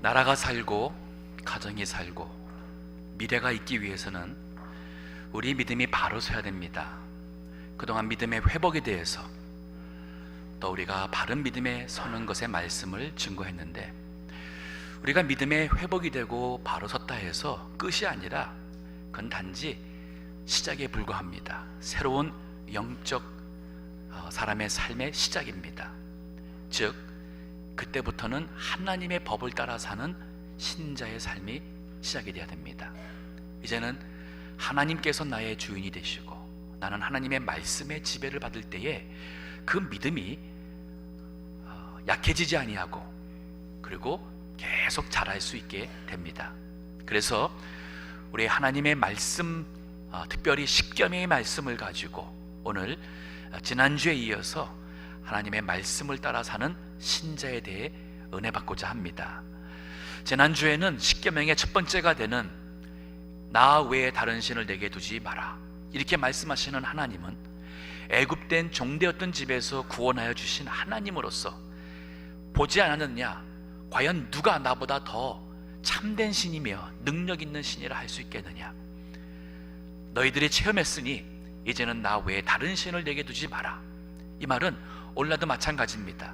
나라가 살고 가정이 살고 미래가 있기 위해서는 우리 믿음이 바로 서야 됩니다. 그동안 믿음의 회복에 대해서 또 우리가 바른 믿음에 서는 것의 말씀을 증거했는데, 우리가 믿음의 회복이 되고 바로 섰다 해서 끝이 아니라 그건 단지 시작에 불과합니다. 새로운 영적 사람의 삶의 시작입니다. 즉 그때부터는 하나님의 법을 따라 사는 신자의 삶이 시작이 되어야 됩니다. 이제는 하나님께서 나의 주인이 되시고 나는 하나님의 말씀의 지배를 받을 때에 그 믿음이 약해지지 아니하고 그리고 계속 자랄 수 있게 됩니다. 그래서 우리 하나님의 말씀, 특별히 십계명의 말씀을 가지고 오늘 지난주에 이어서 하나님의 말씀을 따라 사는 신자에 대해 은혜 받고자 합니다. 지난주에는 십계명의 첫 번째가 되는 나 외에 다른 신을 내게 두지 마라, 이렇게 말씀하시는 하나님은 애굽된 종되었던 집에서 구원하여 주신 하나님으로서 보지 않았느냐, 과연 누가 나보다 더 참된 신이며 능력 있는 신이라 할 수 있겠느냐. 너희들이 체험했으니 이제는 나 외에 다른 신을 내게 두지 마라. 이 말은 오늘날도 마찬가지입니다.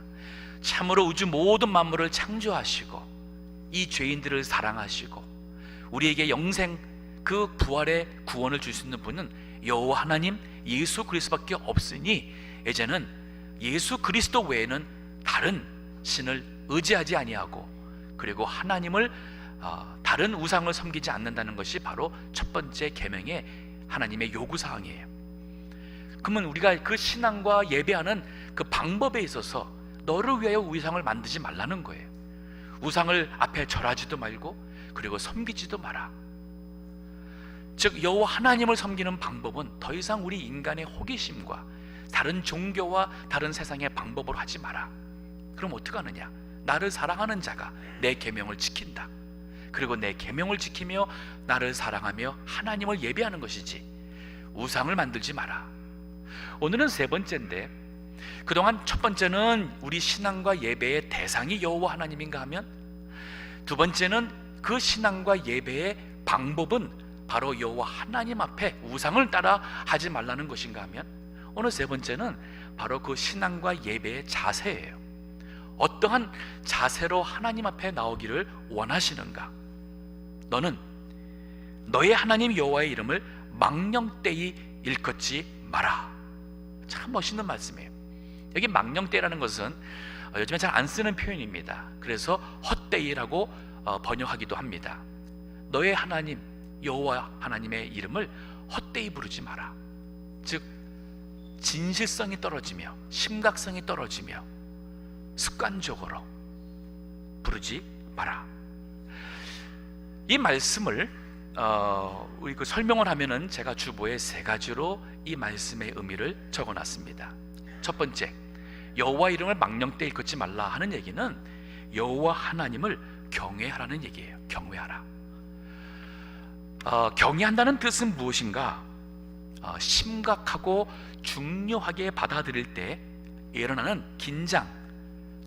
참으로 우주 모든 만물을 창조하시고 이 죄인들을 사랑하시고 우리에게 영생, 그 부활의 구원을 줄 수 있는 분은 여호와 하나님 예수 그리스도밖에 없으니 이제는 예수 그리스도 외에는 다른 신을 의지하지 아니하고 그리고 하나님을 다른 우상을 섬기지 않는다는 것이 바로 첫 번째 계명의 하나님의 요구사항이에요. 그러면 우리가 그 신앙과 예배하는 그 방법에 있어서 너를 위하여 우상을 만들지 말라는 거예요. 우상을 앞에 절하지도 말고 그리고 섬기지도 마라. 즉 여호와 하나님을 섬기는 방법은 더 이상 우리 인간의 호기심과 다른 종교와 다른 세상의 방법으로 하지 마라. 그럼 어떻게 하느냐? 나를 사랑하는 자가 내 계명을 지킨다. 그리고 내 계명을 지키며 나를 사랑하며 하나님을 예배하는 것이지 우상을 만들지 마라. 오늘은 세 번째인데, 그동안 첫 번째는 우리 신앙과 예배의 대상이 여호와 하나님인가 하면, 두 번째는 그 신앙과 예배의 방법은 바로 여호와 하나님 앞에 우상을 따라 하지 말라는 것인가 하면, 오늘 세 번째는 바로 그 신앙과 예배의 자세예요. 어떠한 자세로 하나님 앞에 나오기를 원하시는가? 너는 너의 하나님 여호와의 이름을 망령되이 일컫지 마라. 참 멋있는 말씀이에요. 여기 망령되이라는 것은 요즘에 잘 안 쓰는 표현입니다. 그래서 헛되이라고 번역하기도 합니다. 너의 하나님 여호와 하나님의 이름을 헛되이 부르지 마라. 즉 진실성이 떨어지며 심각성이 떨어지며 습관적으로 부르지 마라. 이 말씀을 우리 그 설명을 하면은 제가 주보에 세 가지로 이 말씀의 의미를 적어놨습니다. 첫 번째, 여호와 이름을 망령되이 일컫지 말라 하는 얘기는 여호와 하나님을 경외하라는 얘기예요. 경외하라. 경외한다는 뜻은 무엇인가? 심각하고 중요하게 받아들일 때 일어나는 긴장,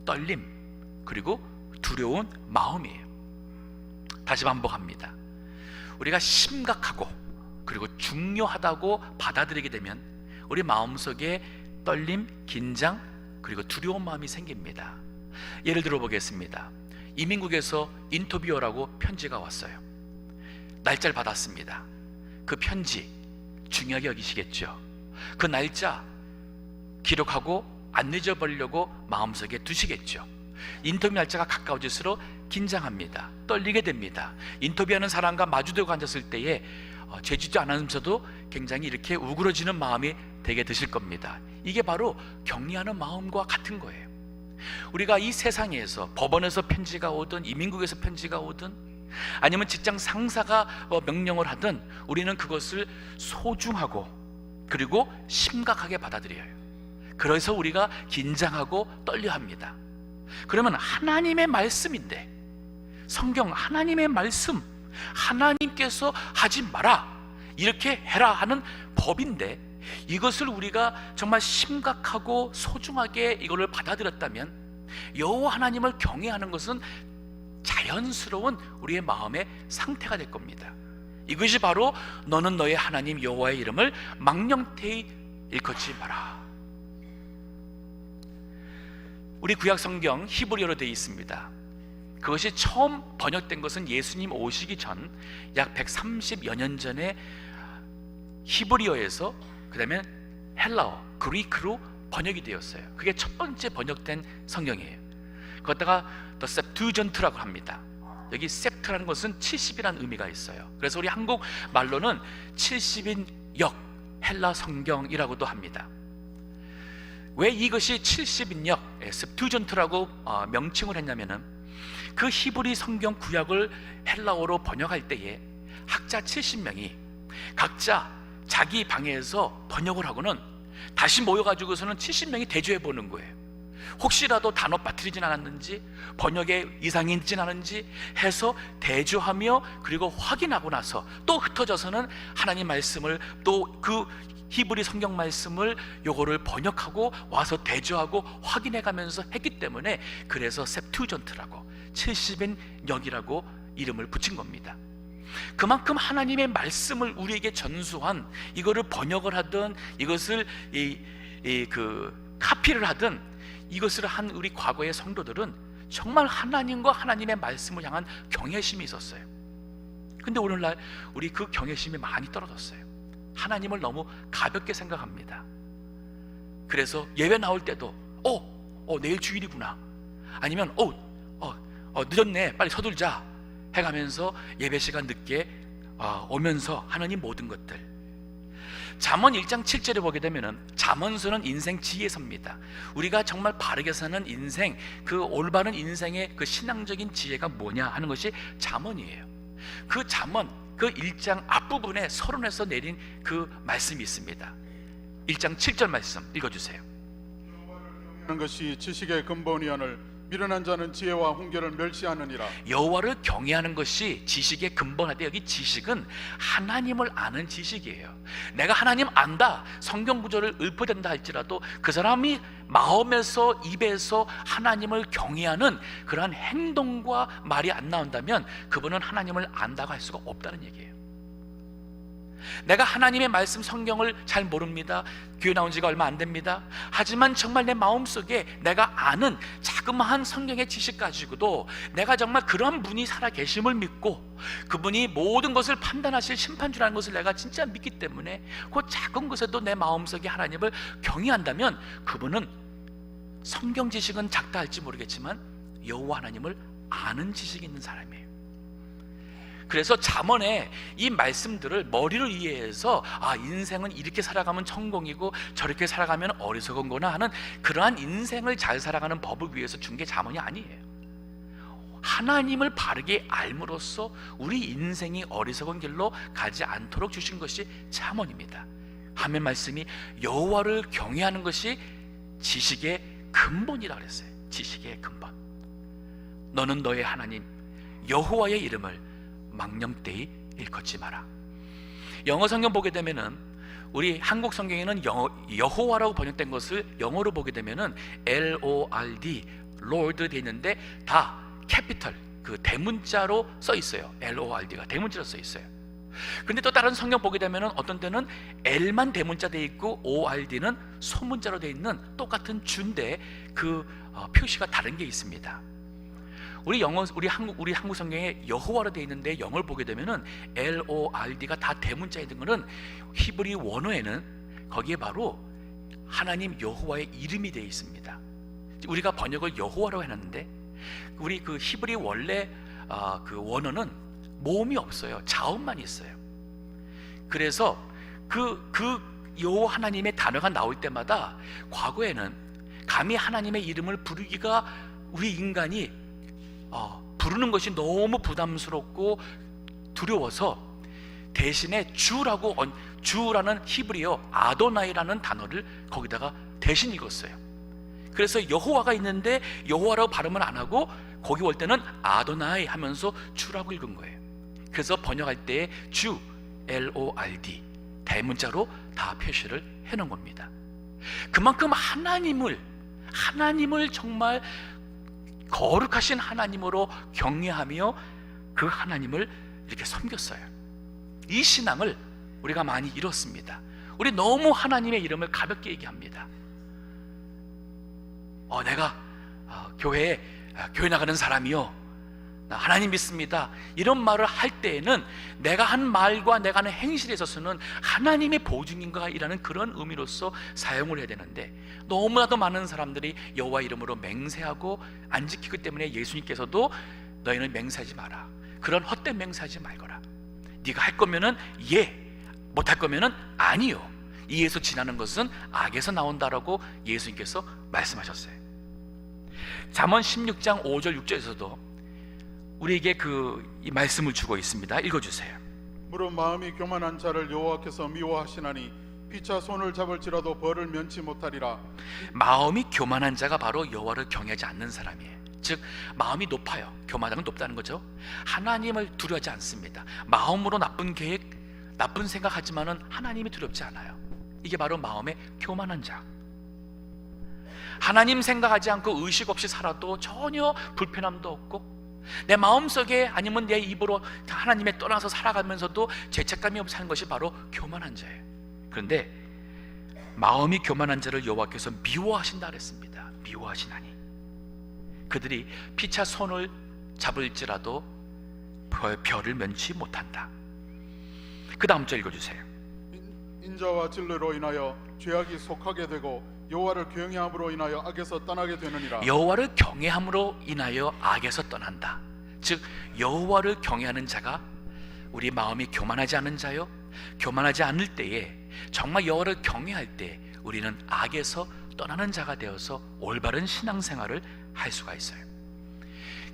떨림, 그리고 두려운 마음이에요. 다시 반복합니다. 우리가 심각하고 그리고 중요하다고 받아들이게 되면 우리 마음속에 떨림, 긴장, 그리고 두려운 마음이 생깁니다. 예를 들어 보겠습니다. 이민국에서 인터뷰어라고 편지가 왔어요. 날짜를 받았습니다. 그 편지 중요하게 여기시겠죠. 그 날짜 기록하고 안 늦어버리려고 마음속에 두시겠죠. 인터뷰 날짜가 가까워질수록 긴장합니다. 떨리게 됩니다. 인터뷰하는 사람과 마주대고 앉았을 때에 죄짓지 않으면서도 굉장히 이렇게 우그러지는 마음이 되게 드실 겁니다. 이게 바로 격리하는 마음과 같은 거예요. 우리가 이 세상에서 법원에서 편지가 오든 이민국에서 편지가 오든 아니면 직장 상사가 명령을 하든 우리는 그것을 소중하고 그리고 심각하게 받아들여요. 그래서 우리가 긴장하고 떨려합니다. 그러면 하나님의 말씀인데, 성경 하나님의 말씀, 하나님께서 하지 마라, 이렇게 해라 하는 법인데, 이것을 우리가 정말 심각하고 소중하게 이거를 받아들였다면 여호와 하나님을 경외하는 것은 자연스러운 우리의 마음의 상태가 될 겁니다. 이것이 바로 너는 너의 하나님 여호와의 이름을 망령되이 일컫지 마라. 우리 구약 성경 히브리어로 되어 있습니다. 그것이 처음 번역된 것은 예수님 오시기 전 약 130여 년 전에 히브리어에서 그 다음에 헬라어, 그리크로 번역이 되었어요. 그게 첫 번째 번역된 성경이에요. 거기다가 더 septuagint라고 합니다. 여기 sept라는 것은 70이라는 의미가 있어요. 그래서 우리 한국 말로는 70인 역 헬라 성경이라고도 합니다. 왜 이것이 70인 역 septuagint라고 명칭을 했냐면은 그 히브리 성경 구약을 헬라어로 번역할 때에 학자 70명이 각자 자기 방에서 번역을 하고는 다시 모여가지고서는 70명이 대조해 보는 거예요. 혹시라도 단어 빠뜨리진 않았는지, 번역에 이상이 있진 않은지 해서 대조하며 그리고 확인하고 나서 또 흩어져서는 하나님 말씀을 또 그 히브리 성경 말씀을 요거를 번역하고 와서 대조하고 확인해 가면서 했기 때문에 그래서 septuagint라고 70인 역이라고 이름을 붙인 겁니다. 그만큼 하나님의 말씀을 우리에게 전수한, 이거를 번역을 하든 이것을 카피를 하든 이것을 한 우리 과거의 성도들은 정말 하나님과 하나님의 말씀을 향한 경외심이 있었어요. 근데 오늘날 우리 그 경외심이 많이 떨어졌어요. 하나님을 너무 가볍게 생각합니다. 그래서 예배 나올 때도 내일 주일이구나, 아니면 늦었네, 빨리 서둘자 해가면서 예배 시간 늦게 오면서 하나님 모든 것들. 잠언 1장 7절에 보게 되면은 잠언서는 인생 지혜서입니다. 우리가 정말 바르게 사는 인생, 그 올바른 인생의 그 신앙적인 지혜가 뭐냐 하는 것이 잠언이에요. 그 잠언 그 1장 앞부분에 서론에서 내린 그 말씀이 있습니다. 1장 7절 말씀 읽어주세요. 하는 것이 지식의 근본이오늘 미련한 자는 지혜와 훈계를 멸시하느니라. 여호와를 경외하는 것이 지식의 근본이다. 여기 지식은 하나님을 아는 지식이에요. 내가 하나님 안다, 성경 구절을 읊어댄다 할지라도 그 사람이 마음에서 입에서 하나님을 경외하는 그러한 행동과 말이 안 나온다면 그분은 하나님을 안다고 할 수가 없다는 얘기예요. 내가 하나님의 말씀 성경을 잘 모릅니다. 교회 나온 지가 얼마 안 됩니다. 하지만 정말 내 마음속에 내가 아는 자그마한 성경의 지식 가지고도 내가 정말 그런 분이 살아 계심을 믿고 그분이 모든 것을 판단하실 심판주라는 것을 내가 진짜 믿기 때문에 그 작은 것에도 내 마음속에 하나님을 경외한다면 그분은 성경 지식은 작다 할지 모르겠지만 여호와 하나님을 아는 지식이 있는 사람이에요. 그래서 잠언에 이 말씀들을 머리를 이해해서 인생은 이렇게 살아가면 성공이고 저렇게 살아가면 어리석은 거나 하는 그러한 인생을 잘 살아가는 법을 위해서 준 게 잠언이 아니에요. 하나님을 바르게 알므로써 우리 인생이 어리석은 길로 가지 않도록 주신 것이 잠언입니다. 하나님의 말씀이 여호와를 경외하는 것이 지식의 근본이라 그랬어요. 지식의 근본. 너는 너의 하나님 여호와의 이름을 망령되이 일컫지 마라. 영어 성경 보게 되면은 우리 한국 성경에는 여호와라고 번역된 것을 영어로 보게 되면은 L-O-R-D, Lord 돼 있는데 다 캐피털, 그 대문자로 써 있어요. L-O-R-D가 대문자로 써 있어요. 근데 또 다른 성경 보게 되면은 어떤 때는 L만 대문자 돼 있고 O-R-D는 소문자로 돼 있는 똑같은 주인데 그 표시가 다른 게 있습니다. 우리 한국 성경에 여호와로 되어 있는데 영어를 보게 되면은 L-O-R-D가 다 대문자에 있는 거는 히브리 원어에는 거기에 바로 하나님 여호와의 이름이 되어 있습니다. 우리가 번역을 여호와라고 해놨는데 우리 그 히브리 원래 그 원어는 모음이 없어요. 자음만 있어요. 그래서 그 여호와 하나님의 단어가 나올 때마다 과거에는 감히 하나님의 이름을 부르기가 우리 인간이 부르는 것이 너무 부담스럽고 두려워서 대신에 주라는 히브리어 아도나이라는 단어를 거기다가 대신 읽었어요. 그래서 여호와가 있는데 여호와라고 발음을 안 하고 거기 올 때는 아도나이 하면서 주라고 읽은 거예요. 그래서 번역할 때 주 L-O-R-D 대문자로 다 표시를 해놓은 겁니다. 그만큼 하나님을 정말 거룩하신 하나님으로 경외하며 그 하나님을 이렇게 섬겼어요. 이 신앙을 우리가 많이 잃었습니다. 우리 너무 하나님의 이름을 가볍게 얘기합니다. 내가 교회 나가는 사람이요, 나 하나님 믿습니다, 이런 말을 할 때에는 내가 한 말과 내가 하는 행실에 있어서는 하나님의 보증인가이라는 그런 의미로서 사용을 해야 되는데, 너무나도 많은 사람들이 여호와 이름으로 맹세하고 안 지키기 때문에 예수님께서도 너희는 맹세하지 마라, 그런 헛된 맹세하지 말거라, 네가 할 거면은 예, 못 할 거면은 아니요, 이에서 지나는 것은 악에서 나온다라고 예수님께서 말씀하셨어요. 잠언 16장 5절 6절에서도 우리에게 이 말씀을 주고 있습니다. 읽어주세요. 무릇 마음이 교만한 자를 여호와께서 미워하시나니 피차 손을 잡을지라도 벌을 면치 못하리라. 마음이 교만한 자가 바로 여호와를 경외하지 않는 사람이에요. 즉 마음이 높아요. 교만하면 높다는 거죠. 하나님을 두려워하지 않습니다. 마음으로 나쁜 계획, 나쁜 생각하지만은 하나님이 두렵지 않아요. 이게 바로 마음의 교만한 자. 하나님 생각하지 않고 의식 없이 살아도 전혀 불편함도 없고, 내 마음속에 아니면 내 입으로 하나님에 떠나서 살아가면서도 죄책감이 없이 사는 것이 바로 교만한 자예요. 그런데 마음이 교만한 자를 여호와께서 미워하신다 그랬습니다. 미워하시나니 그들이 피차 손을 잡을지라도 별을 면치 못한다. 그 다음 절 읽어주세요. 인자와 진리로 인하여 죄악이 속하게 되고 여호와를 경외함으로 인하여 악에서 떠나게 되느니라. 여호와를 경외함으로 인하여 악에서 떠난다. 즉 여호와를 경외하는 자가 우리 마음이 교만하지 않은 자요, 교만하지 않을 때에 정말 여호와를 경외할 때 우리는 악에서 떠나는 자가 되어서 올바른 신앙생활을 할 수가 있어요.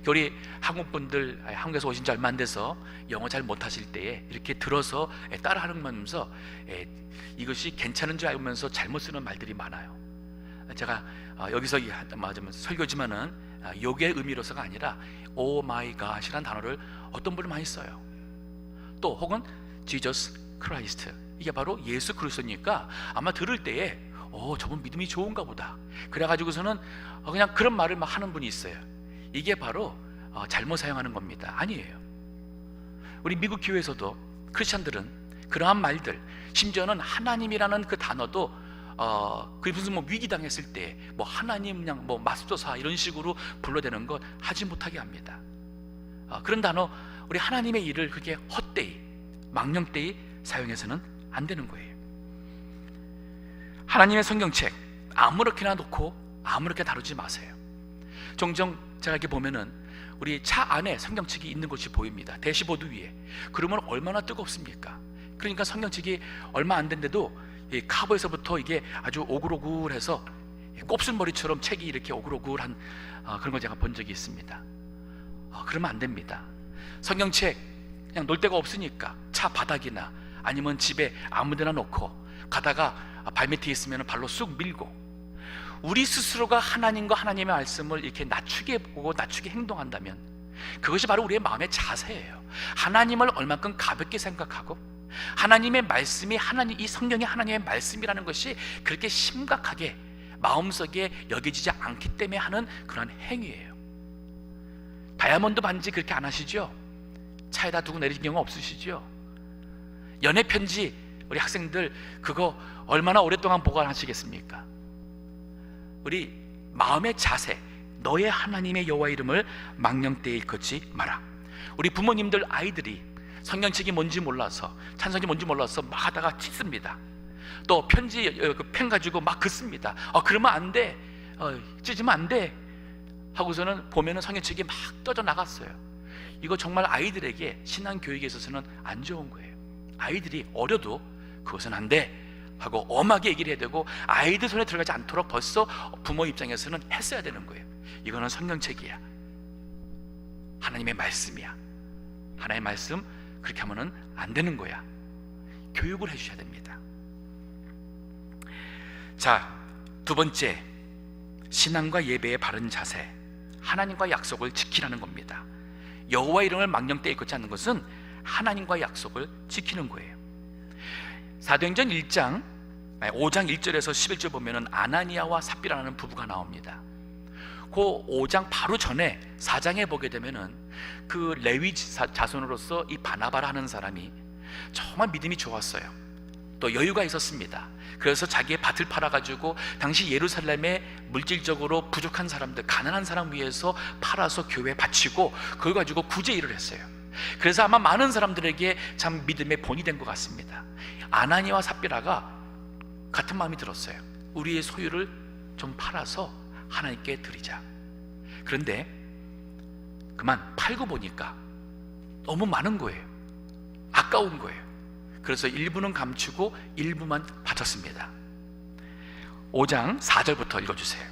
우리 한국분들, 한국에서 오신 지 얼마 안 돼서 영어 잘 못하실 때에 이렇게 들어서 따라하면서 이것이 괜찮은 줄 알면서 잘못 쓰는 말들이 많아요. 제가 여기서 설교지만은 욕의 의미로서가 아니라 오 마이 갓이라는 단어를 어떤 분은 많이 써요. 또 혹은 Jesus Christ, 이게 바로 예수 그리스도니까 아마 들을 때에 저분 믿음이 좋은가 보다, 그래가지고서는 그냥 그런 말을 막 하는 분이 있어요. 이게 바로 잘못 사용하는 겁니다. 아니에요. 우리 미국 교회에서도 크리스천들은 그러한 말들, 심지어는 하나님이라는 그 단어도 그게 무슨 위기 당했을 때 하나님 그냥 맙소사 이런 식으로 불러대는 것 하지 못하게 합니다. 그런 단어, 우리 하나님의 일을 그렇게 헛되이 망령되이 사용해서는 안 되는 거예요. 하나님의 성경책 아무렇게나 놓고 아무렇게 다루지 마세요. 종종 제가 이렇게 보면은 우리 차 안에 성경책이 있는 것이 보입니다. 대시보드 위에. 그러면 얼마나 뜨겁습니까? 그러니까 성경책이 얼마 안 된데도 이 카버에서부터 이게 아주 오글오글해서 곱슬머리처럼 책이 이렇게 오글오글한 그런 거 제가 본 적이 있습니다. 그러면 안 됩니다. 성경책 그냥 놓을 데가 없으니까 차 바닥이나 아니면 집에 아무데나 놓고 가다가 발밑에 있으면 발로 쑥 밀고, 우리 스스로가 하나님과 하나님의 말씀을 이렇게 낮추게 보고 낮추게 행동한다면 그것이 바로 우리의 마음의 자세예요. 하나님을 얼만큼 가볍게 생각하고 하나님의 말씀이 이 성경이 하나님의 말씀이라는 것이 그렇게 심각하게 마음속에 여겨지지 않기 때문에 하는 그런 행위예요. 다이아몬드 반지 그렇게 안 하시죠? 차에다 두고 내리는 경우 없으시죠? 연애 편지 우리 학생들 그거 얼마나 오랫동안 보관하시겠습니까? 우리 마음의 자세, 너의 하나님의 여호와 이름을 망령되이 일컫지 마라. 우리 부모님들 아이들이 성경책이 뭔지 몰라서, 찬성이 뭔지 몰라서 막 하다가 찢습니다. 또 편지 펜 가지고 막 긋습니다. 그러면 안 돼, 찢으면 안 돼 하고서는 보면은 성경책이 막 떠져 나갔어요. 이거 정말 아이들에게 신앙 교육에 있어서는 안 좋은 거예요. 아이들이 어려도 그것은 안 돼 하고 엄하게 얘기를 해야 되고, 아이들 손에 들어가지 않도록 벌써 부모 입장에서는 했어야 되는 거예요. 이거는 성경책이야, 하나님의 말씀이야, 하나님의 말씀 그렇게 하면은 안 되는 거야. 교육을 해주셔야 됩니다. 자, 두 번째, 신앙과 예배의 바른 자세, 하나님과 약속을 지키라는 겁니다. 여호와 이름을 망령되이 일컫지 않는 것은 하나님과 약속을 지키는 거예요. 사도행전 1장 5장 1절에서 11절 보면은 아나니아와 삽비라는 부부가 나옵니다. 그 5장 바로 전에 4장에 보게 되면은 그 레위 자손으로서 이 바나바라는 사람이 정말 믿음이 좋았어요. 또 여유가 있었습니다. 그래서 자기의 밭을 팔아가지고 당시 예루살렘에 물질적으로 부족한 사람들, 가난한 사람 위해서 팔아서 교회에 바치고 그걸 가지고 구제 일을 했어요. 그래서 아마 많은 사람들에게 참 믿음의 본이 된 것 같습니다. 아나니와 삽비라가 같은 마음이 들었어요. 우리의 소유를 좀 팔아서 하나님께 드리자. 그런데 그만 팔고 보니까 너무 많은 거예요. 아까운 거예요. 그래서 일부는 감추고 일부만 바쳤습니다. 5장 4절부터 읽어주세요.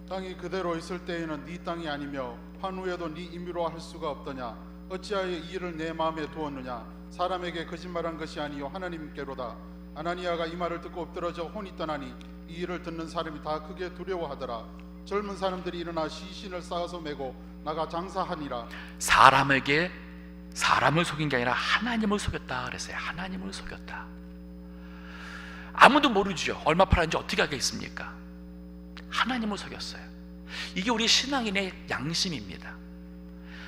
땅이 그대로 있을 때에는 네 땅이 아니며 판 후에도 네 임의로 할 수가 없더냐. 어찌하여 이 일을 내 마음에 두었느냐. 사람에게 거짓말한 것이 아니요 하나님께로다. 아나니아가 이 말을 듣고 엎드러져 혼이 떠나니 이 일을 듣는 사람이 다 크게 두려워하더라. 젊은 사람들이 일어나 시신을 쌓아서 메고 나가 장사하니라. 사람을 속인 게 아니라 하나님을 속였다 그랬어요. 하나님을 속였다. 아무도 모르죠. 얼마 팔았는지 어떻게 알겠습니까? 하나님을 속였어요. 이게 우리 신앙인의 양심입니다.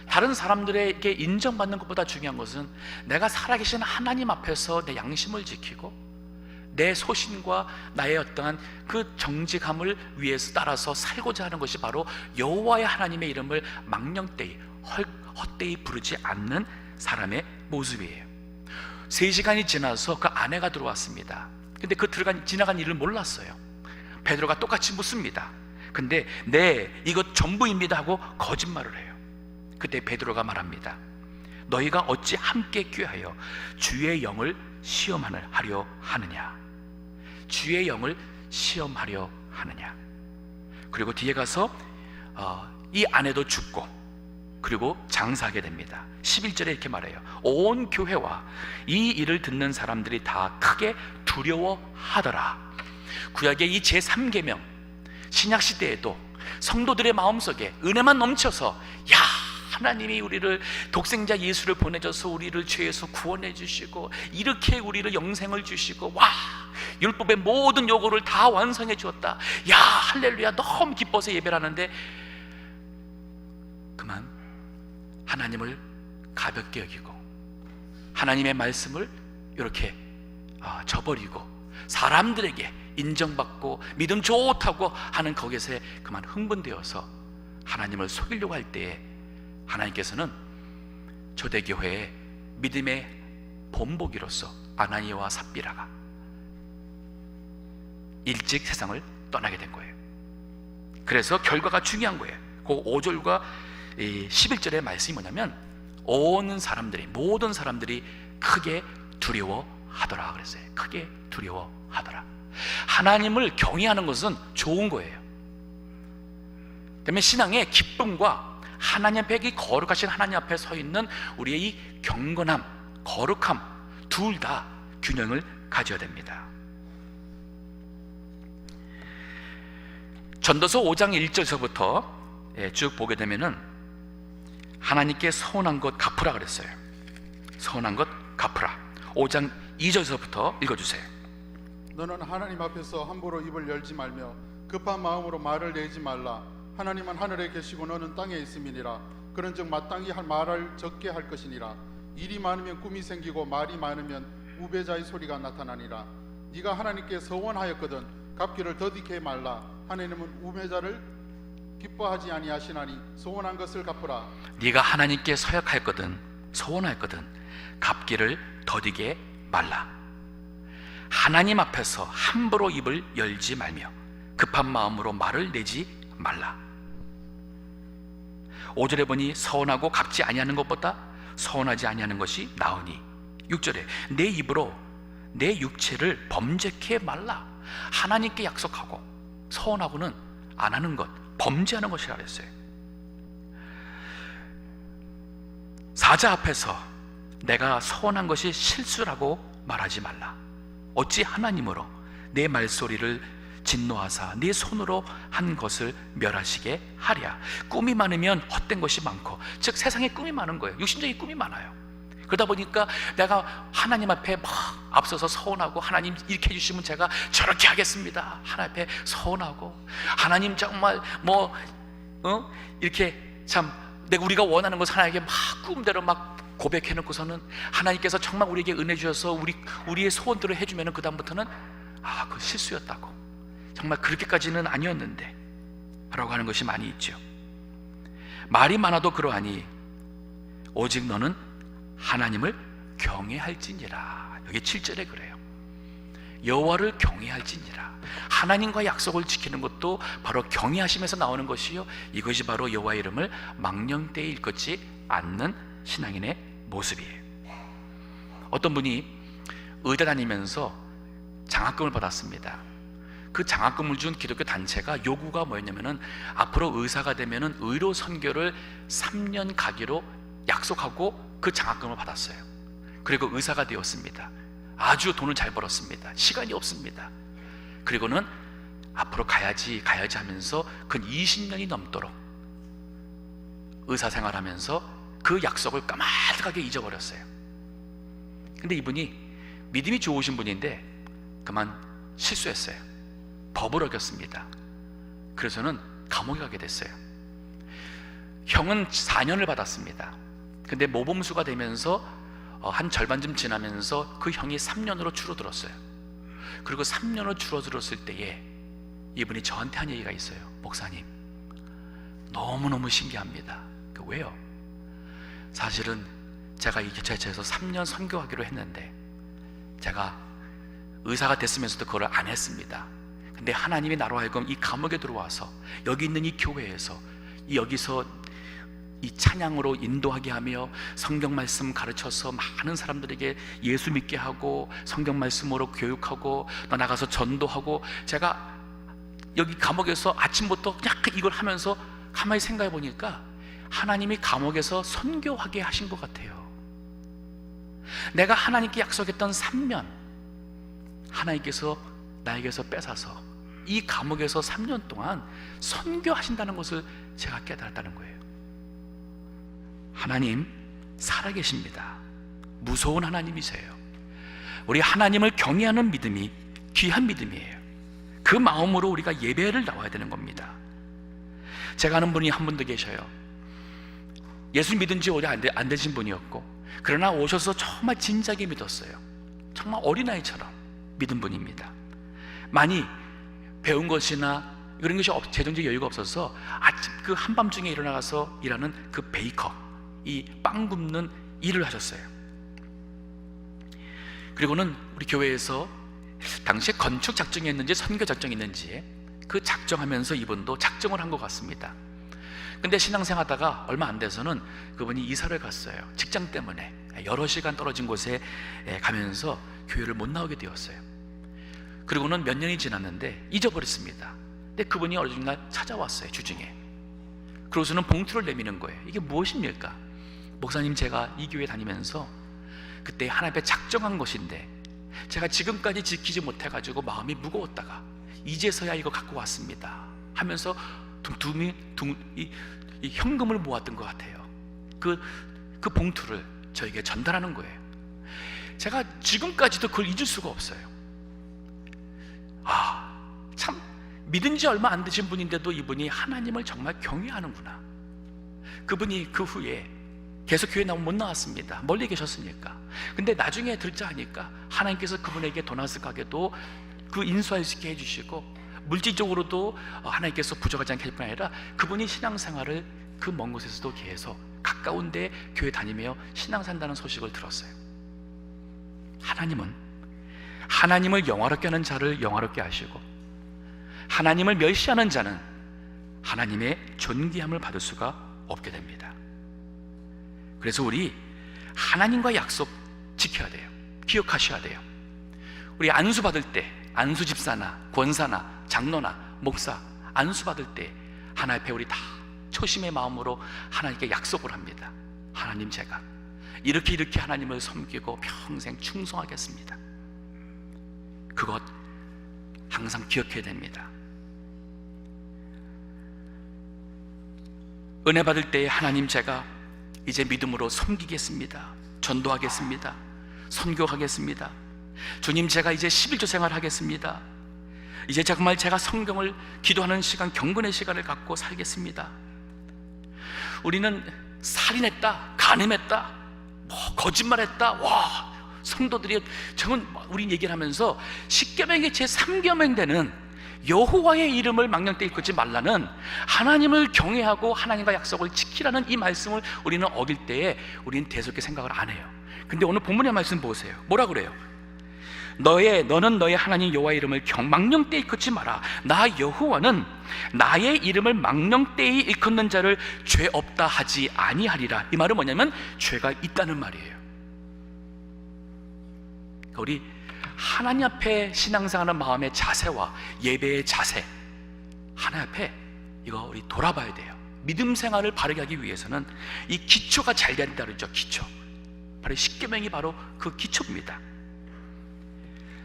다른 사람들에게 인정받는 것보다 중요한 것은 내가 살아계신 하나님 앞에서 내 양심을 지키고 내 소신과 나의 어떠한 그 정직함을 위해서 따라서 살고자 하는 것이 바로 여호와의 하나님의 이름을 망령되이 헛되이 부르지 않는 사람의 모습이에요. 3시간이 지나서 그 아내가 들어왔습니다. 근데 그 지나간 일을 몰랐어요. 베드로가 똑같이 묻습니다. 근데 네, 이것 전부입니다 하고 거짓말을 해요. 그때 베드로가 말합니다. 너희가 어찌 함께 꾀하여 주의 영을 시험하려 하느냐. 주의 영을 시험하려 하느냐. 그리고 뒤에 가서 이 아내도 죽고 그리고 장사하게 됩니다. 11절에 이렇게 말해요. 온 교회와 이 일을 듣는 사람들이 다 크게 두려워하더라. 구약의 이 제3계명 신약시대에도 성도들의 마음속에 은혜만 넘쳐서 야, 하나님이 우리를 독생자 예수를 보내줘서 우리를 죄에서 구원해 주시고 이렇게 우리를 영생을 주시고 와, 율법의 모든 요구를 다 완성해 주었다. 야, 할렐루야, 너무 기뻐서 예배를 하는데 그만 하나님을 가볍게 여기고 하나님의 말씀을 이렇게 저버리고 사람들에게 인정받고 믿음 좋다고 하는 거기에 그만 흥분되어서 하나님을 속이려고 할 때에 하나님께서는 초대교회의 믿음의 본보기로서 아나니아와 삽비라가 일찍 세상을 떠나게 된 거예요. 그래서 결과가 중요한 거예요. 그 5절과 11절의 말씀이 뭐냐면 모든 사람들이 크게 두려워하더라 그랬어요. 크게 두려워하더라. 하나님을 경외하는 것은 좋은 거예요. 때문에 신앙의 기쁨과 하나님 앞에 이 거룩하신 하나님 앞에 서 있는 우리의 이 경건함, 거룩함 둘 다 균형을 가져야 됩니다. 전도서 5장 1절서부터 쭉 보게 되면은 하나님께 서운한 것 갚으라 그랬어요. 서운한 것 갚으라. 5장 2절서부터 읽어주세요. 너는 하나님 앞에서 함부로 입을 열지 말며 급한 마음으로 말을 내지 말라. 하나님은 하늘에 계시고 너는 땅에 있음이니라. 그런즉 마땅히 할 말을 적게 할 것이니라. 일이 많으면 꿈이 생기고 말이 많으면 우배자의 소리가 나타나니라. 네가 하나님께 서원하였거든 갚기를 더디게 말라. 하나님은 우매자를 기뻐하지 아니하시나니 서원한 것을 갚으라. 네가 하나님께 서약하였거든 서원하였거든 갚기를 더디게 말라. 하나님 앞에서 함부로 입을 열지 말며 급한 마음으로 말을 내지 말라. 5절에 보니 서원하고 갚지 아니하는 것보다 서원하지 아니하는 것이 나으니 6절에 내 입으로 내 육체를 범죄케 말라. 하나님께 약속하고 서원하고는 안 하는 것, 범죄하는 것이라 그랬어요. 사자 앞에서 내가 서원한 것이 실수라고 말하지 말라. 어찌 하나님으로 내 말소리를 진노하사 네 손으로 한 것을 멸하시게 하랴. 꿈이 많으면 헛된 것이 많고, 즉 세상에 꿈이 많은 거예요. 육신적인 꿈이 많아요. 그러다 보니까 내가 하나님 앞에 막 앞서서 서원하고, 하나님 이렇게 해주시면 제가 저렇게 하겠습니다. 하나님 앞에 서원하고, 하나님 정말 이렇게 참 우리가 원하는 것을 하나님께 막 꿈대로 막 고백해놓고서는 하나님께서 정말 우리에게 은혜 주셔서 우리의 소원대로 해주면 그 다음부터는 그 실수였다고, 정말 그렇게까지는 아니었는데 라고 하는 것이 많이 있죠. 말이 많아도 그러하니 오직 너는 하나님을 경외할지니라. 여기 7절에 그래요. 여호와를 경외할지니라. 하나님과 약속을 지키는 것도 바로 경외하심에서 나오는 것이요, 이것이 바로 여호와의 이름을 망령되이 일컫지 않는 신앙인의 모습이에요. 어떤 분이 의대 다니면서 장학금을 받았습니다. 그 장학금을 준 기독교 단체가 요구가 뭐였냐면은 앞으로 의사가 되면은 의료 선교를 3년 가기로 약속하고 그 장학금을 받았어요. 그리고 의사가 되었습니다. 아주 돈을 잘 벌었습니다. 시간이 없습니다. 그리고는 앞으로 가야지 하면서 근 20년이 넘도록 의사 생활하면서 그 약속을 까마득하게 잊어버렸어요. 근데 이분이 믿음이 좋으신 분인데 그만 실수했어요. 법을 어겼습니다. 그래서는 감옥에 가게 됐어요. 형은 4년을 받았습니다. 근데 모범수가 되면서 한 절반쯤 지나면서 그 형이 3년으로 줄어들었어요. 그리고 3년으로 줄어들었을 때에 이분이 저한테 한 얘기가 있어요. 목사님, 너무너무 신기합니다. 왜요? 사실은 제가 이 교체처에서 3년 선교하기로 했는데 제가 의사가 됐으면서도 그걸 안 했습니다. 근데 하나님이 나로 하여금 이 감옥에 들어와서 여기 있는 이 교회에서 여기서 이 찬양으로 인도하게 하며 성경 말씀 가르쳐서 많은 사람들에게 예수 믿게 하고 성경 말씀으로 교육하고 또 나가서 전도하고, 제가 여기 감옥에서 아침부터 그냥 이걸 하면서 가만히 생각해 보니까 하나님이 감옥에서 선교하게 하신 것 같아요. 내가 하나님께 약속했던 3년 하나님께서 나에게서 뺏어서 이 감옥에서 3년 동안 선교하신다는 것을 제가 깨달았다는 거예요. 하나님 살아계십니다. 무서운 하나님이세요. 우리 하나님을 경외하는 믿음이 귀한 믿음이에요. 그 마음으로 우리가 예배를 나와야 되는 겁니다. 제가 아는 분이 한 분도 계셔요. 예수 믿은 지 오래 안 되신 분이었고, 그러나 오셔서 정말 진작에 믿었어요. 정말 어린아이처럼 믿은 분입니다. 많이 배운 것이나 그런 것이 재정적 여유가 없어서 아침 그 한밤중에 일어나가서 일하는 그 베이커, 이 빵 굽는 일을 하셨어요. 그리고는 우리 교회에서 당시에 건축 작정이 있는지 선교 작정이 있는지 그 작정하면서 이분도 작정을 한 것 같습니다. 근데 신앙생활하다가 얼마 안 돼서는 그분이 이사를 갔어요. 직장 때문에 여러 시간 떨어진 곳에 가면서 교회를 못 나오게 되었어요. 그리고는 몇 년이 지났는데 잊어버렸습니다. 근데 그분이 어느 날 찾아왔어요, 주중에. 그러고서는 봉투를 내미는 거예요. 이게 무엇입니까? 목사님, 제가 이 교회 다니면서 그때 하나님 앞에 작정한 것인데 제가 지금까지 지키지 못해가지고 마음이 무거웠다가 이제서야 이거 갖고 왔습니다 하면서 이 현금을 모았던 것 같아요. 그 봉투를 저에게 전달하는 거예요. 제가 지금까지도 그걸 잊을 수가 없어요. 참 믿은 지 얼마 안 되신 분인데도 이분이 하나님을 정말 경외하는구나. 그분이 그 후에 계속 교회 나오면 못 나왔습니다. 멀리 계셨으니까. 근데 나중에 듣자 하니까 하나님께서 그분에게 도나스 가게도 그 인수할 수 있게 해주시고, 물질적으로도 하나님께서 부족하지 않게 할 뿐 아니라 그분이 신앙생활을 그 먼 곳에서도 계속 가까운 데 교회 다니며 신앙 산다는 소식을 들었어요. 하나님은 하나님을 영화롭게 하는 자를 영화롭게 하시고, 하나님을 멸시하는 자는 하나님의 존귀함을 받을 수가 없게 됩니다. 그래서 우리 하나님과 약속 지켜야 돼요. 기억하셔야 돼요. 우리 안수 받을 때, 안수 집사나 권사나 장로나 목사 안수 받을 때 하나님 앞에 우리 다 초심의 마음으로 하나님께 약속을 합니다. 하나님, 제가 이렇게 하나님을 섬기고 평생 충성하겠습니다. 그것 항상 기억해야 됩니다. 은혜 받을 때 하나님, 제가 이제 믿음으로 섬기겠습니다. 전도하겠습니다. 선교하겠습니다. 주님, 제가 이제 11조 생활하겠습니다. 이제 정말 제가 성경을 기도하는 시간, 경건의 시간을 갖고 살겠습니다. 우리는 살인했다, 간음했다, 거짓말했다. 와, 성도들이 저건 우리 얘기를 하면서 십계명의 제3계명 되는 여호와의 이름을 망령되이 일컫지 말라는 하나님을 경외하고 하나님과 약속을 지키라는 이 말씀을 우리는 어길 때에 우리는 대수롭게 생각을 안 해요. 근데 오늘 본문의 말씀 보세요. 뭐라 그래요? 너는 너의 하나님 여호와의 이름을 망령되이 일컫지 마라. 나 여호와는 나의 이름을 망령되이 일컫는 자를 죄 없다 하지 아니하리라. 이 말은 뭐냐면 죄가 있다는 말이에요. 우리 하나님 앞에 신앙생활하는 마음의 자세와 예배의 자세, 하나님 앞에 이거 우리 돌아봐야 돼요. 믿음 생활을 바르게 하기 위해서는 이 기초가 잘 된다 그러죠. 기초, 바로 십계명이 바로 그 기초입니다.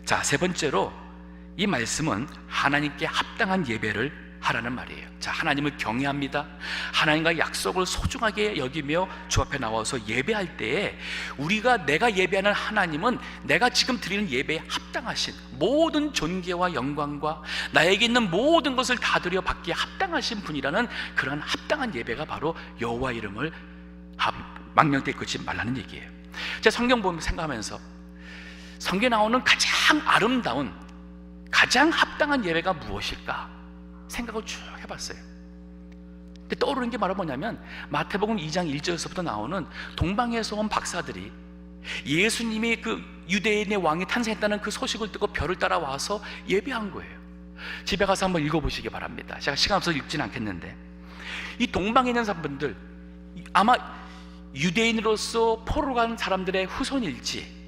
자, 세 번째로 이 말씀은 하나님께 합당한 예배를 하라는 말이에요. 자, 하나님을 경외합니다. 하나님과 약속을 소중하게 여기며 주 앞에 나와서 예배할 때에 내가 예배하는 하나님은 내가 지금 드리는 예배에 합당하신, 모든 존귀와 영광과 나에게 있는 모든 것을 다 드려 받기에 합당하신 분이라는 그런 합당한 예배가 바로 여호와 이름을 망령되이 일컫지 말라는 얘기예요. 제가 성경 보면 생각하면서 성경에 나오는 가장 아름다운, 가장 합당한 예배가 무엇일까 생각을 쭉 해봤어요. 근데 떠오르는 게 바로 뭐냐면 마태복음 2장 1절에서부터 나오는 동방에서 온 박사들이 예수님이 그 유대인의 왕이 탄생했다는 그 소식을 듣고 별을 따라와서 예배한 거예요. 집에 가서 한번 읽어보시기 바랍니다. 제가 시간 없어서 읽지는 않겠는데, 이 동방에 있는 사람들 아마 유대인으로서 포로로 간 사람들의 후손일지,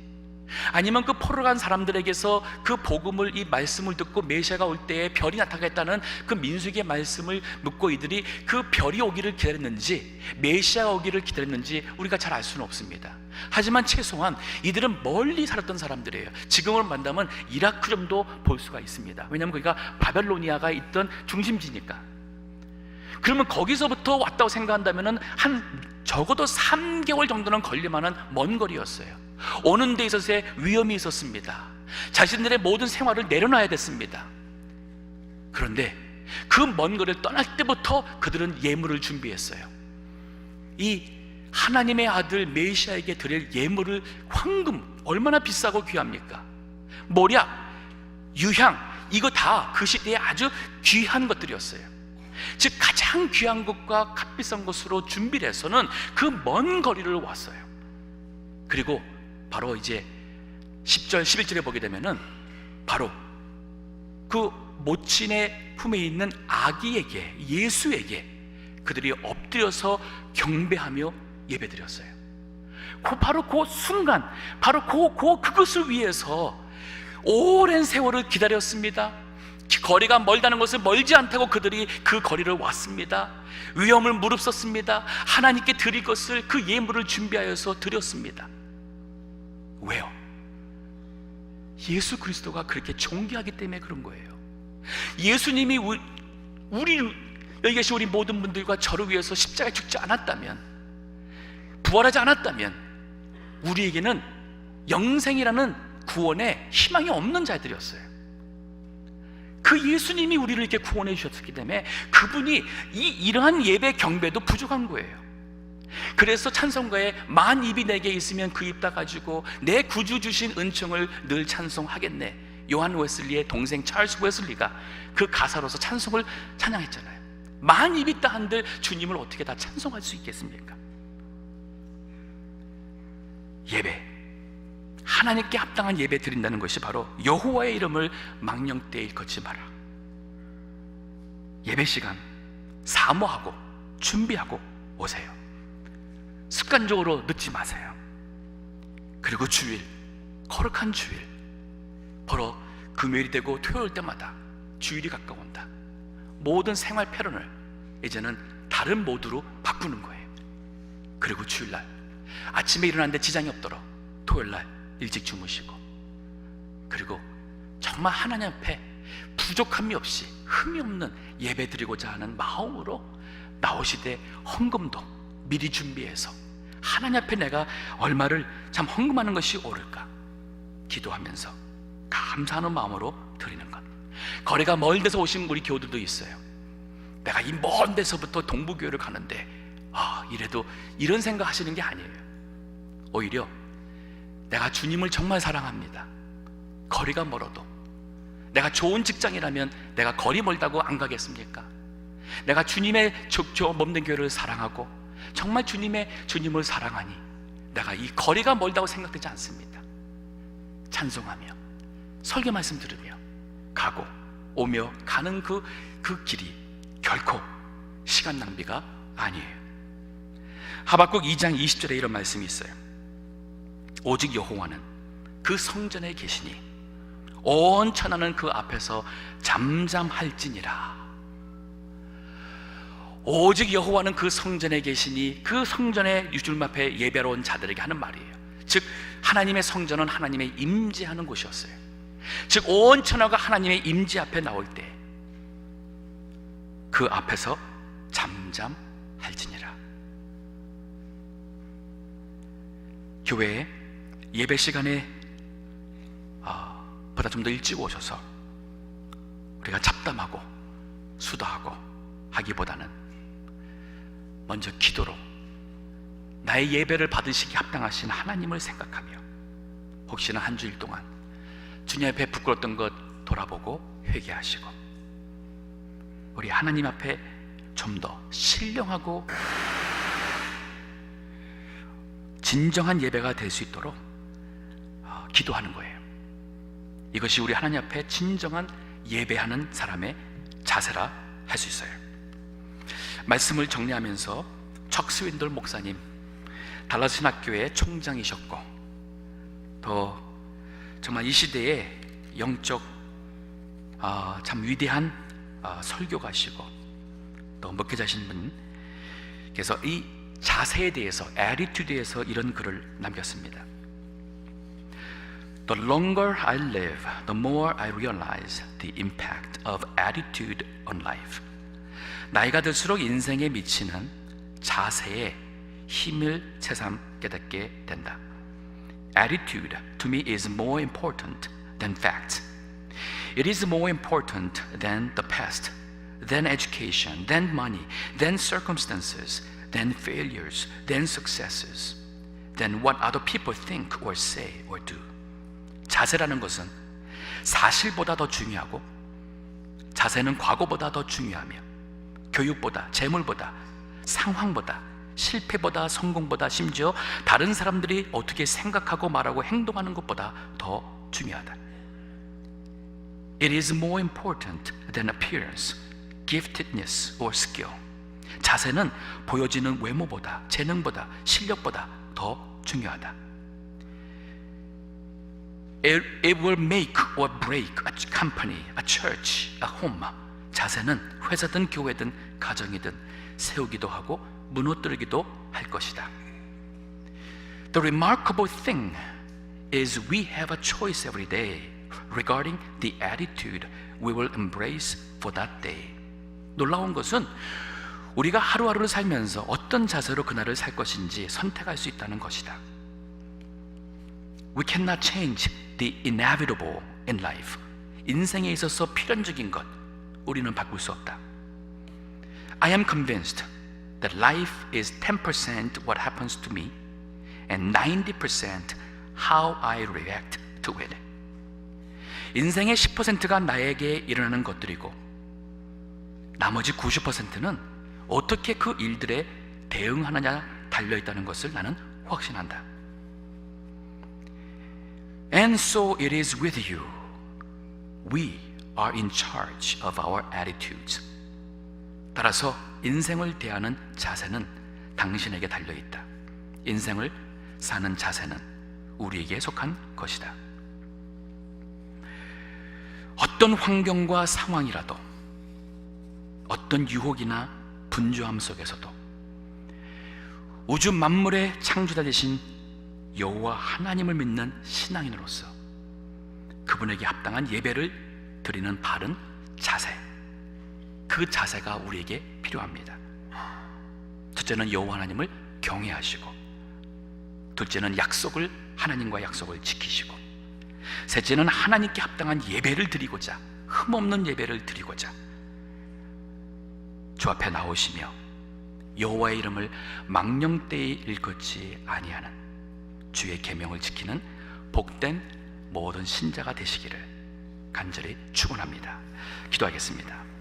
아니면 그 포로로 간 사람들에게서 그 복음을, 이 말씀을 듣고 메시아가 올 때에 별이 나타나겠다는 그 민수기의 말씀을 묻고 이들이 그 별이 오기를 기다렸는지 메시아가 오기를 기다렸는지 우리가 잘 알 수는 없습니다. 하지만 최소한 이들은 멀리 살았던 사람들이에요. 지금으로 만나면 이라크 정도 볼 수가 있습니다. 왜냐하면 거기가 바벨로니아가 있던 중심지니까. 그러면 거기서부터 왔다고 생각한다면 적어도 3개월 정도는 걸릴만한 먼 거리였어요. 오는 데 있어서의 위험이 있었습니다. 자신들의 모든 생활을 내려놔야 됐습니다. 그런데 그 먼 거리를 떠날 때부터 그들은 예물을 준비했어요. 이 하나님의 아들 메시아에게 드릴 예물을, 황금, 얼마나 비싸고 귀합니까? 모략, 유향, 이거 다 그 시대에 아주 귀한 것들이었어요. 즉 가장 귀한 것과 값비싼 것으로 준비를 해서는 그 먼 거리를 왔어요. 그리고 바로 이제 10절 11절에 보게 되면은 바로 그 모친의 품에 있는 아기에게, 예수에게 그들이 엎드려서 경배하며 예배드렸어요. 바로 그 순간, 바로 그것을 위해서 오랜 세월을 기다렸습니다. 거리가 멀다는 것을 멀지 않다고 그들이 그 거리를 왔습니다. 위험을 무릅썼습니다. 하나님께 드릴 것을, 그 예물을 준비하여서 드렸습니다. 왜요? 예수 그리스도가 그렇게 존귀하기 때문에 그런 거예요. 예수님이 여기 계신 우리 모든 분들과 저를 위해서 십자가에 죽지 않았다면, 부활하지 않았다면 우리에게는 영생이라는 구원의 희망이 없는 자들이었어요. 그 예수님이 우리를 이렇게 구원해 주셨기 때문에 그분이 이러한 예배 경배도 부족한 거예요. 그래서 찬송가에 만 입이 내게 있으면 그 입 다 가지고 내 구주 주신 은총을 늘 찬송하겠네. 요한 웨슬리의 동생 찰스 웨슬리가 그 가사로서 찬송을 찬양했잖아요. 만 입이 있다 한들 주님을 어떻게 다 찬송할 수 있겠습니까? 예배, 하나님께 합당한 예배 드린다는 것이 바로 여호와의 이름을 망령되이 일컫지 마라. 예배 시간 사모하고 준비하고 오세요. 습관적으로 늦지 마세요. 그리고 주일, 거룩한 주일, 바로 금요일이 되고 토요일 때마다 주일이 가까운다. 모든 생활 패턴을 이제는 다른 모드로 바꾸는 거예요. 그리고 주일날 아침에 일어나는데 지장이 없도록 토요일날 일찍 주무시고, 그리고 정말 하나님 앞에 부족함이 없이 흠이 없는 예배 드리고자 하는 마음으로 나오시되 헌금도 미리 준비해서 하나님 앞에 내가 얼마를 참 헌금하는 것이 옳을까 기도하면서 감사하는 마음으로 드리는 것. 거리가 멀은 데서 오신 우리 교우들도 있어요. 내가 이 먼 데서부터 동부교회를 가는데 이래도 이런 생각 하시는 게 아니에요. 오히려 내가 주님을 정말 사랑합니다. 거리가 멀어도 내가 좋은 직장이라면 내가 거리 멀다고 안 가겠습니까? 내가 주님의 몸된 교회를 사랑하고 정말 주님을 사랑하니 내가 이 거리가 멀다고 생각되지 않습니다. 찬송하며 설교 말씀 들으며 가고 오며 가는 그 길이 결코 시간 낭비가 아니에요. 하박국 2장 20절에 이런 말씀이 있어요. 오직 여호와는 그 성전에 계시니 온 천하는 그 앞에서 잠잠할지니라. 오직 여호와는 그 성전에 계시니 그 성전에 주님 앞에 예배로 온 자들에게 하는 말이에요. 즉 하나님의 성전은 하나님의 임재하는 곳이었어요. 즉 온 천하가 하나님의 임재 앞에 나올 때 그 앞에서 잠잠할지니라. 교회에 예배 시간에 보다 좀 더 일찍 오셔서 우리가 잡담하고 수다하고 하기보다는 먼저 기도로 나의 예배를 받으시기 합당하신 하나님을 생각하며 혹시나 한 주일 동안 주님 앞에 부끄러웠던 것 돌아보고 회개하시고 우리 하나님 앞에 좀 더 신령하고 진정한 예배가 될 수 있도록 기도하는 거예요. 이것이 우리 하나님 앞에 진정한 예배하는 사람의 자세라 할 수 있어요. 말씀을 정리하면서 척 스윈돌 목사님, 달라스 신학교의 총장이셨고 또 정말 이 시대에 영적 참 위대한 설교가시고 또 목회자신 분께서 이 자세에 대해서, attitude에서 이런 글을 남겼습니다. The longer I live, the more I realize the impact of attitude on life. 나이가 들수록 인생에 미치는 자세에 힘을 새삼 깨닫게 된다. Attitude to me is more important than facts. It is more important than the past, than education, than money, than circumstances, than failures, than successes, than what other people think or say or do. 자세라는 것은 사실보다 더 중요하고 자세는 과거보다 더 중요하며 교육보다, 재물보다, 상황보다, 실패보다, 성공보다, 심지어 다른 사람들이 어떻게 생각하고 말하고 행동하는 것보다 더 중요하다. It is more important than appearance, giftedness or skill. 자세는 보여지는 외모보다, 재능보다, 실력보다 더 중요하다. It will make or break a company, a church, a home. 자세는 회사든 교회든 가정이든 세우기도 하고 무너뜨리기도 할 것이다. The remarkable thing is we have a choice every day regarding the attitude we will embrace for that day. 놀라운 것은 우리가 하루하루를 살면서 어떤 자세로 그날을 살 것인지 선택할 수 있다는 것이다. We cannot change the inevitable in life. 인생에 있어서 필연적인 것 우리는 바꿀 수 없다. I am convinced that life is 10% what happens to me and 90% how I react to it. 인생의 10%가 나에게 일어나는 것들이고 나머지 90%는 어떻게 그 일들에 대응하느냐 달려있다는 것을 나는 확신한다. And so it is with you. We are in charge of our attitudes. 따라서 인생을 대하는 자세는 당신에게 달려있다. 인생을 사는 자세는 우리에게 속한 것이다. 어떤 환경과 상황이라도 어떤 유혹이나 분주함 속에서도 우주 만물의 창조자 되신 여호와 하나님을 믿는 신앙인으로서 그분에게 합당한 예배를 드리는 바른 자세, 그 자세가 우리에게 필요합니다. 첫째는 여호와 하나님을 경외하시고 둘째는 하나님과 약속을 지키시고, 셋째는 하나님께 합당한 예배를 드리고자, 흠없는 예배를 드리고자 주 앞에 나오시며 여호와의 이름을 망령되이 일컫지 아니하는 주의 계명을 지키는 복된 모든 신자가 되시기를 간절히 축원합니다. 기도하겠습니다.